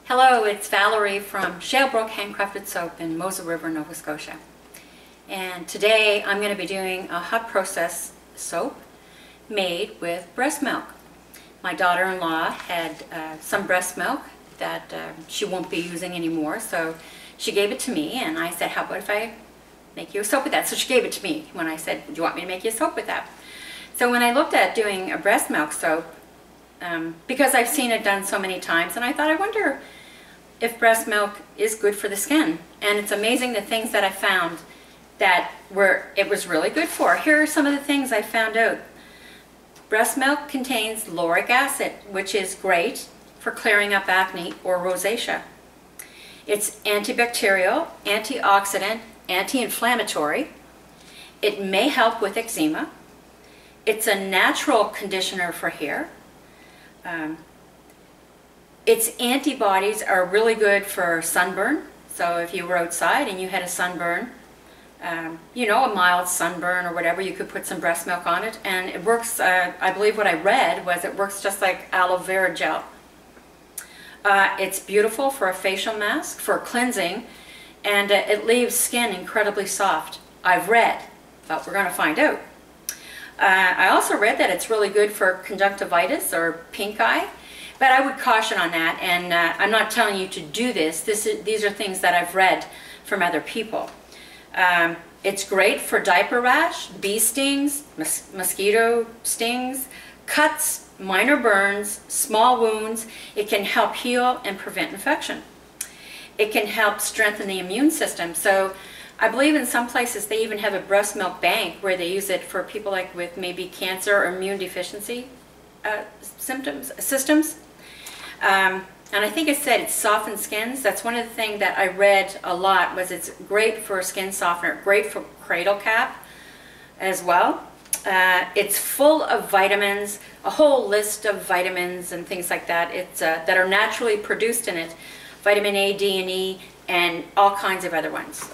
Hello, it's Valerie from Shalebrook Handcrafted Soap in Moser River, Nova Scotia. And today I'm going to be doing a hot process soap made with breast milk. My daughter-in-law had some breast milk that she won't be using anymore, so she gave it to me and I said, how about if I make you a soap with that? So she gave it to me when I said, do you want me to make you a soap with that? So when I looked at doing a breast milk soap, because I've seen it done so many times, and I thought, I wonder if breast milk is good for the skin. And it's amazing the things that I found that it was really good for. Here are some of the things I found out. Breast milk contains lauric acid, which is great for clearing up acne or rosacea. It's antibacterial, antioxidant, anti-inflammatory. It may help with eczema. It's a natural conditioner for hair. Its antibodies are really good for sunburn. So if you were outside and you had a sunburn, you know, a mild sunburn or whatever, you could put some breast milk on it, and it works. I believe what I read was it works just like aloe vera gel. It's beautiful for a facial mask, for cleansing, and it leaves skin incredibly soft. I've read, but we're going to find out. I also read that it's really good for conjunctivitis or pink eye, but I would caution on that, and I'm not telling you to do this. These are things that I've read from other people. It's great for diaper rash, bee stings, mosquito stings, cuts, minor burns, small wounds. It can help heal and prevent infection. It can help strengthen the immune system. So I believe in some places they even have a breast milk bank where they use it for people like with maybe cancer or immune deficiency systems. And I think it said it softens skins. That's one of the things that I read a lot, was it's great for a skin softener, great for cradle cap as well. It's full of vitamins, a whole list of vitamins and things like that. That are naturally produced in it. Vitamin A, D, and E, and all kinds of other ones.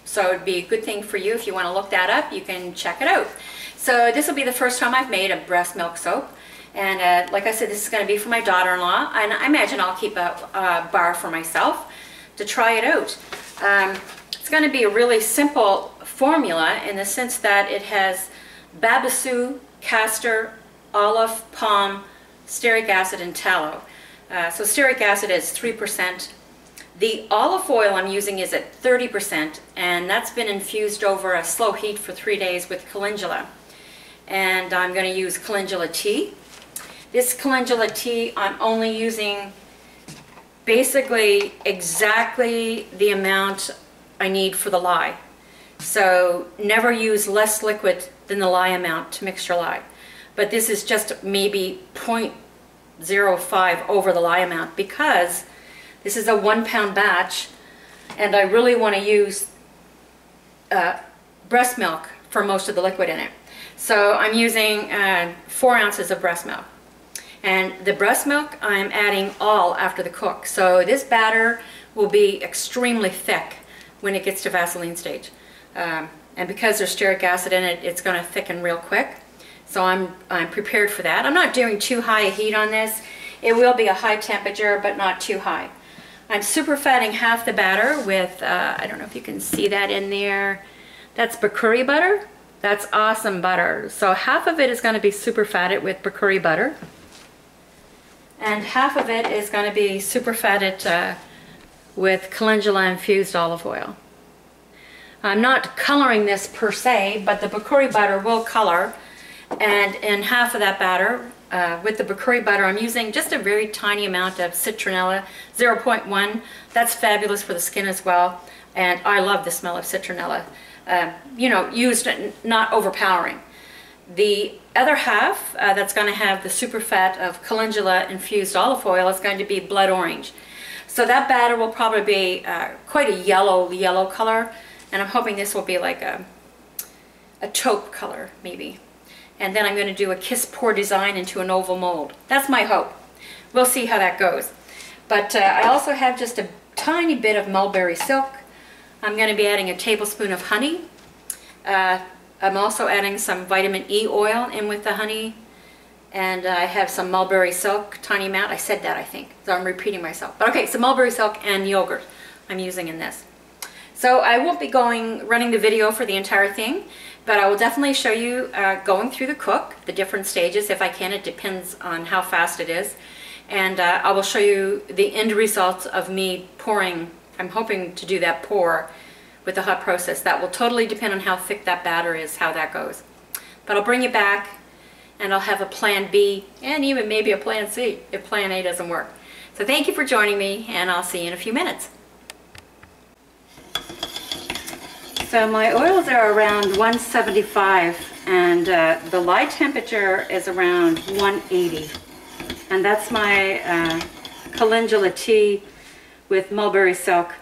So it'd be a good thing for you if you want to look that up. You can check it out. So this will be the first time I've made a breast milk soap. And like I said, this is going to be for my daughter-in-law, and I imagine I'll keep a bar for myself to try it out. It's going to be a really simple formula in the sense that it has babassu, castor, olive, palm, stearic acid, and tallow. So stearic acid is 3%. The olive oil I'm using is at 30%, and that's been infused over a slow heat for 3 days with calendula. And I'm going to use calendula tea. This calendula tea, I'm only using basically exactly the amount I need for the lye. So never use less liquid than the lye amount to mix your lye. But this is just maybe 0.05 over the lye amount, because this is a 1 pound batch and I really want to use breast milk for most of the liquid in it. So I'm using 4 ounces of breast milk. And the breast milk I'm adding all after the cook. So this batter will be extremely thick when it gets to Vaseline stage. And because there's stearic acid in it, it's going to thicken real quick. So I'm prepared for that. I'm not doing too high a heat on this. It will be a high temperature, but not too high. I'm super fatting half the batter with, I don't know if you can see that in there. That's Bacuri Butter. That's awesome butter. So half of it is going to be super fatted with Bacuri Butter. And half of it is going to be super fatted with Calendula infused olive oil. I'm not coloring this per se, but the Bacuri Butter will color. And in half of that batter, with the Bacuri Butter, I'm using just a very tiny amount of citronella, 0.1. That's fabulous for the skin as well. And I love the smell of citronella. You know, used not overpowering. The other half that's going to have the super fat of calendula infused olive oil is going to be blood orange. So that batter will probably be quite a yellow color, and I'm hoping this will be like a taupe color maybe. And then I'm going to do a kiss pour design into an oval mold. That's my hope. We'll see how that goes. But I also have just a tiny bit of mulberry silk. I'm going to be adding a tablespoon of honey. I'm also adding some vitamin E oil in with the honey, And I have some mulberry silk, tiny amount. I said that, I think, so I'm repeating myself. But okay, so mulberry silk and yogurt I'm using in this. So I won't be running the video for the entire thing, but I will definitely show you going through the cook, the different stages if I can. It depends on how fast it is. And I will show you the end results of me pouring. I'm hoping to do that pour with the hot process. That will totally depend on how thick that batter is, how that goes. But I'll bring you back and I'll have a plan B and even maybe a plan C if plan A doesn't work. So thank you for joining me, and I'll see you in a few minutes. So my oils are around 175 and the lye temperature is around 180. And that's my Calendula tea with mulberry silk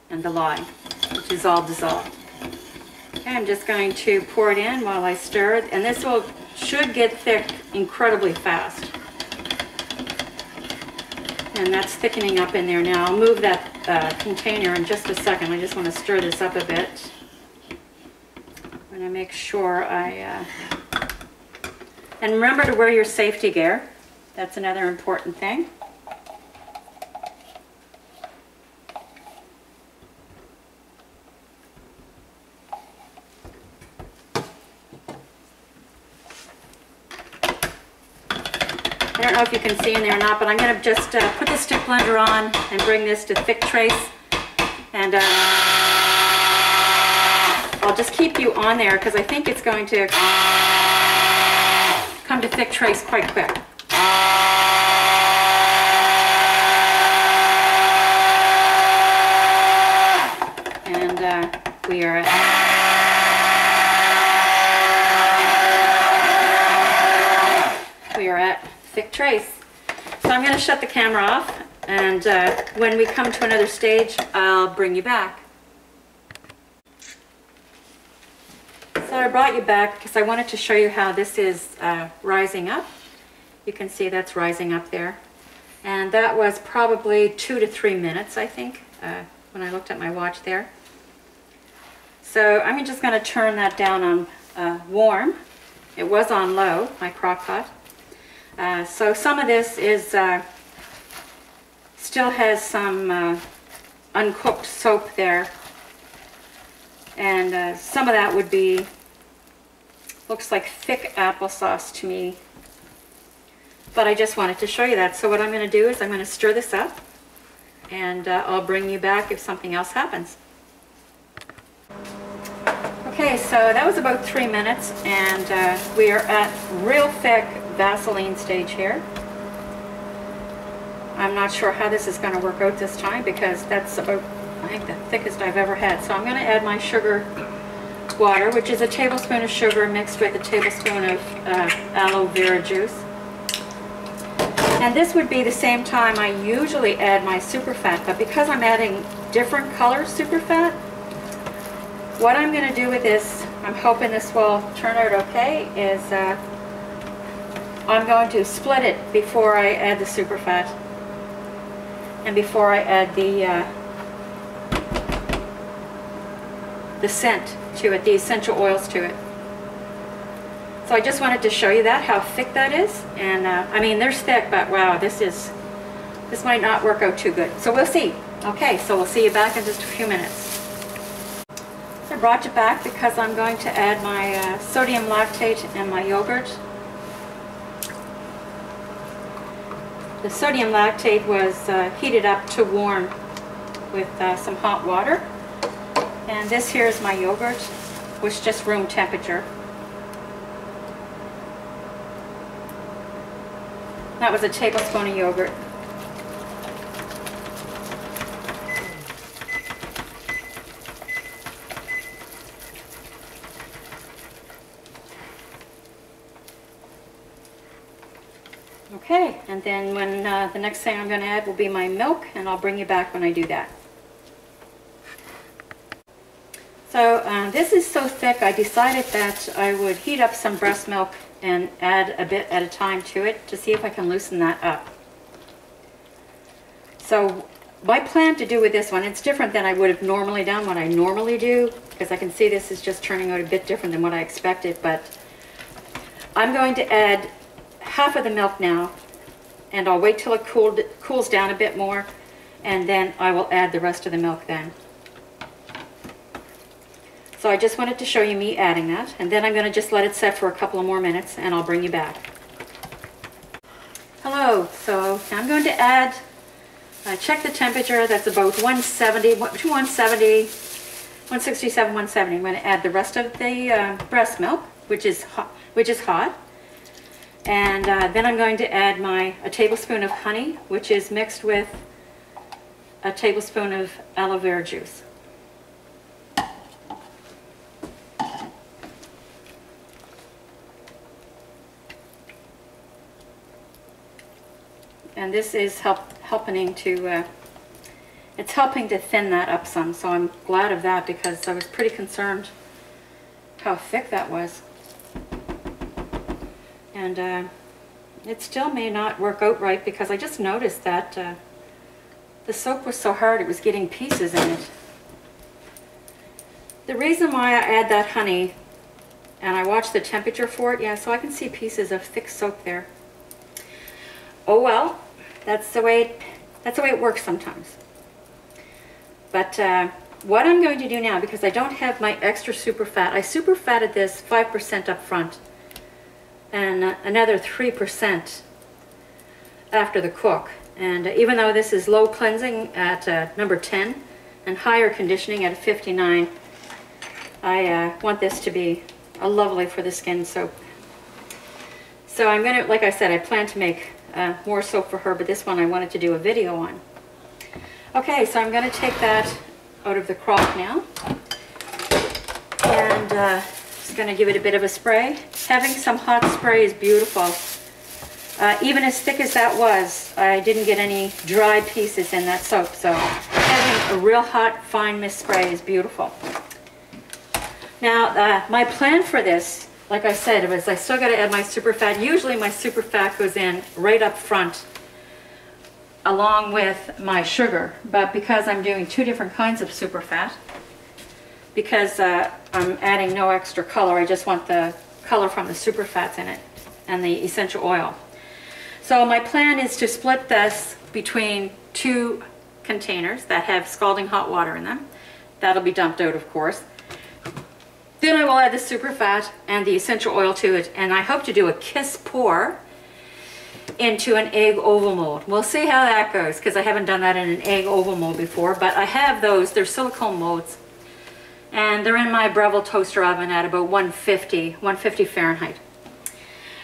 and the lye, which is all dissolved. Okay, I'm just going to pour it in while I stir it, and this should get thick incredibly fast. And that's thickening up in there now. I'll move that container in just a second. I just want to stir this up a bit. I'm going to make sure and remember to wear your safety gear. That's another important thing. I don't know if you can see in there or not, but I'm going to just put the stick blender on and bring this to thick trace. And I'll just keep you on there because I think it's going to come to thick trace quite quick. And we are at thick trace. So I'm going to shut the camera off, and when we come to another stage, I'll bring you back. So I brought you back because I wanted to show you how this is rising up. You can see that's rising up there. And that was probably 2 to 3 minutes, I think, when I looked at my watch there. So I'm just going to turn that down on warm. It was on low, my crock pot. So some of this is still has some uncooked soap there, and some of that would be, looks like thick applesauce to me, but I just wanted to show you that. So what I'm going to do is I'm going to stir this up, and I'll bring you back if something else happens. Okay, so that was about 3 minutes, and we are at real thick Vaseline stage here. I'm not sure how this is going to work out this time because that's about, I think, the thickest I've ever had. So I'm going to add my sugar water, which is a tablespoon of sugar mixed with a tablespoon of aloe vera juice. And this would be the same time I usually add my superfat, but because I'm adding different color superfat, what I'm going to do with this, I'm hoping this will turn out okay, is I'm going to split it before I add the superfat and before I add the scent to it, the essential oils to it. So I just wanted to show you that, how thick that is. And I mean, they're thick, but wow, this might not work out too good. So we'll see. Okay, so we'll see you back in just a few minutes. I brought you back because I'm going to add my sodium lactate and my yogurt. The sodium lactate was heated up to warm with some hot water. And this here is my yogurt, which is just room temperature. That was a tablespoon of yogurt. Okay, and then when the next thing I'm going to add will be my milk, and I'll bring you back when I do that. So this is so thick, I decided that I would heat up some breast milk and add a bit at a time to it to see if I can loosen that up. So my plan to do with this one, it's different than I would have normally done, what I normally do, because I can see this is just turning out a bit different than what I expected, but I'm going to add half of the milk now, and I'll wait till it cools down a bit more, and then I will add the rest of the milk then. So I just wanted to show you me adding that, and then I'm going to just let it set for a couple of more minutes, and I'll bring you back. Hello, so I'm going to add, check the temperature, that's about 170, 167, 170. I'm going to add the rest of the breast milk, which is hot. And then I'm going to add a tablespoon of honey, which is mixed with a tablespoon of aloe vera juice. And this is helping to thin that up some, so I'm glad of that because I was pretty concerned how thick that was. And it still may not work out right because I just noticed that the soap was so hard it was getting pieces in it. The reason why I add that honey, and I watch the temperature for it, yeah, so I can see pieces of thick soap there. Oh well, that's the way it works sometimes. But what I'm going to do now, because I don't have my extra super fat, I super fatted this 5% up front and another 3% after the cook. And even though this is low cleansing at number 10 and higher conditioning at 59, I want this to be a lovely for the skin soap. So I'm going to, like I said, I plan to make more soap for her, but this one I wanted to do a video on. Okay, so I'm going to take that out of the crock now, and just going to give it a bit of a spray. Having some hot spray is beautiful. Even as thick as that was, I didn't get any dry pieces in that soap, so having a real hot, fine mist spray is beautiful. Now, my plan for this, like I said, was I still got to add my super fat. Usually my super fat goes in right up front along with my sugar, but because I'm doing two different kinds of super fat, because I'm adding no extra color, I just want the color from the super fats in it and the essential oil. So my plan is to split this between two containers that have scalding hot water in them. That'll be dumped out, of course. Then I will add the super fat and the essential oil to it, and I hope to do a kiss pour into an egg oval mold. We'll see how that goes, because I haven't done that in an egg oval mold before, but I have those. They're silicone molds, and they're in my Breville toaster oven at about 150 Fahrenheit.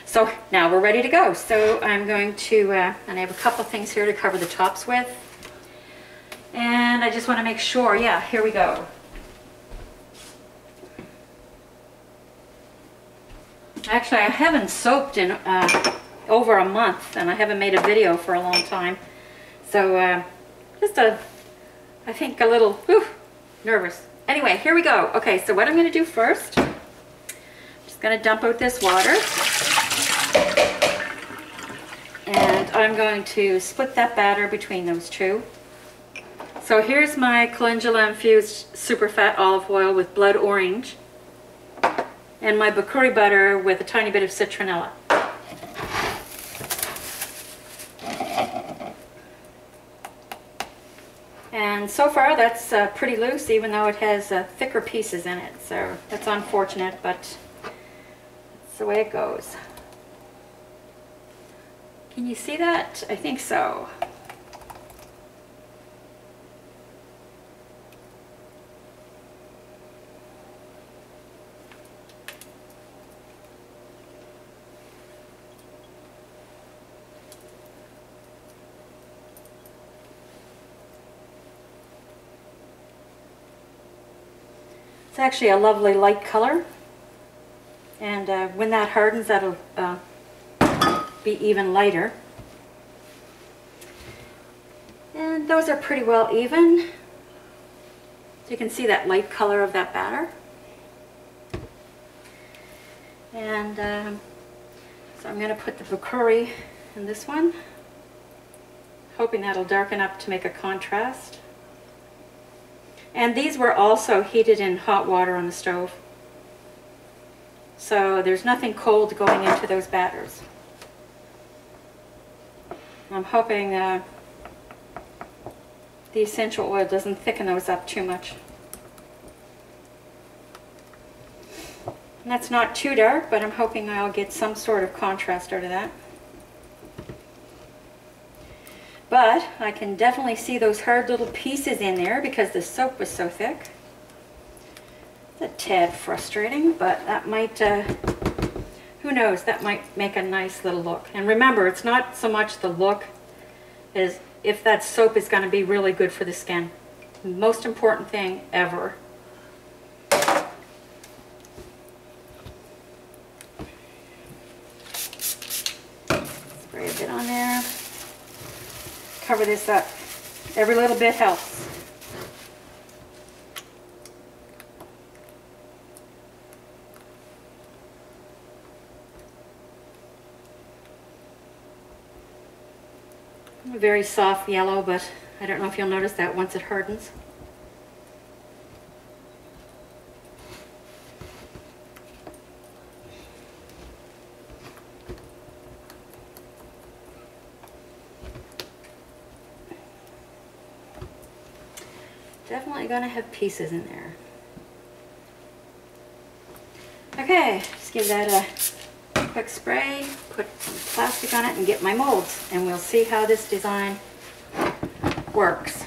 So now we're ready to go. So I'm going to, and I have a couple things here to cover the tops with, and I just want to make sure, yeah, here we go. Actually, I haven't soaped in over a month, and I haven't made a video for a long time. So just I think a little nervous. Anyway, here we go. Okay, so what I'm going to do first, I'm just going to dump out this water. And I'm going to split that batter between those two. So here's my Calendula infused super fat olive oil with blood orange, and my Bacuri butter with a tiny bit of citronella. And so far that's pretty loose, even though it has thicker pieces in it. So that's unfortunate, but that's the way it goes. Can you see that? I think so. It's actually a lovely light color, and when that hardens, that'll be even lighter. And those are pretty well even. So you can see that light color of that batter. And so I'm going to put the Bacuri in this one, hoping that'll darken up to make a contrast. And these were also heated in hot water on the stove. So there's nothing cold going into those batters. I'm hoping the essential oil doesn't thicken those up too much. And that's not too dark, but I'm hoping I'll get some sort of contrast out of that. But I can definitely see those hard little pieces in there because the soap was so thick. It's a tad frustrating, but that might, who knows, that might make a nice little look. And remember, it's not so much the look as if that soap is going to be really good for the skin. The most important thing ever. Spray a bit on there. Cover this up. Every little bit helps. A very soft yellow, but I don't know if you'll notice that once it hardens. Definitely going to have pieces in there. Okay, just give that a quick spray, put some plastic on it and get my molds, and we'll see how this design works.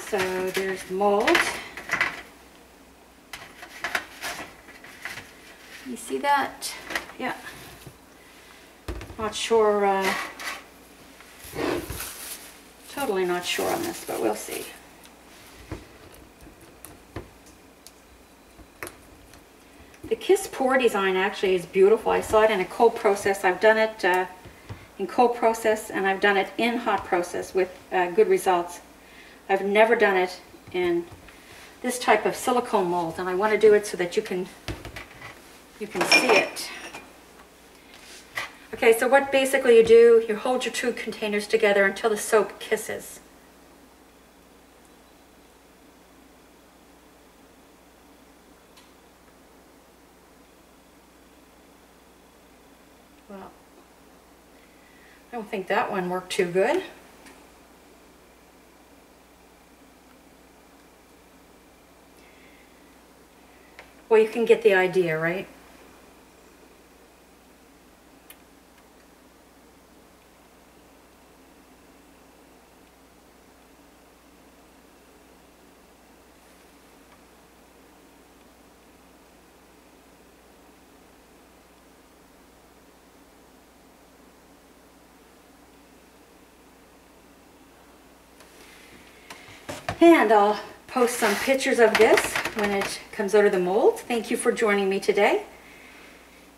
So there's the mold. You see that? Yeah. Not sure, totally not sure on this, but we'll see. The Kiss Pour design actually is beautiful. I saw it in a cold process. I've done it in cold process, and I've done it in hot process with good results. I've never done it in this type of silicone mold, and I want to do it so that you can see it. Okay, so what basically you do, you hold your two containers together until the soap kisses. Well, I don't think that one worked too good. Well, you can get the idea, right? And I'll post some pictures of this when it comes out of the mold. Thank you for joining me today,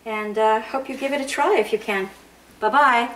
and hope you give it a try if you can. Bye-bye.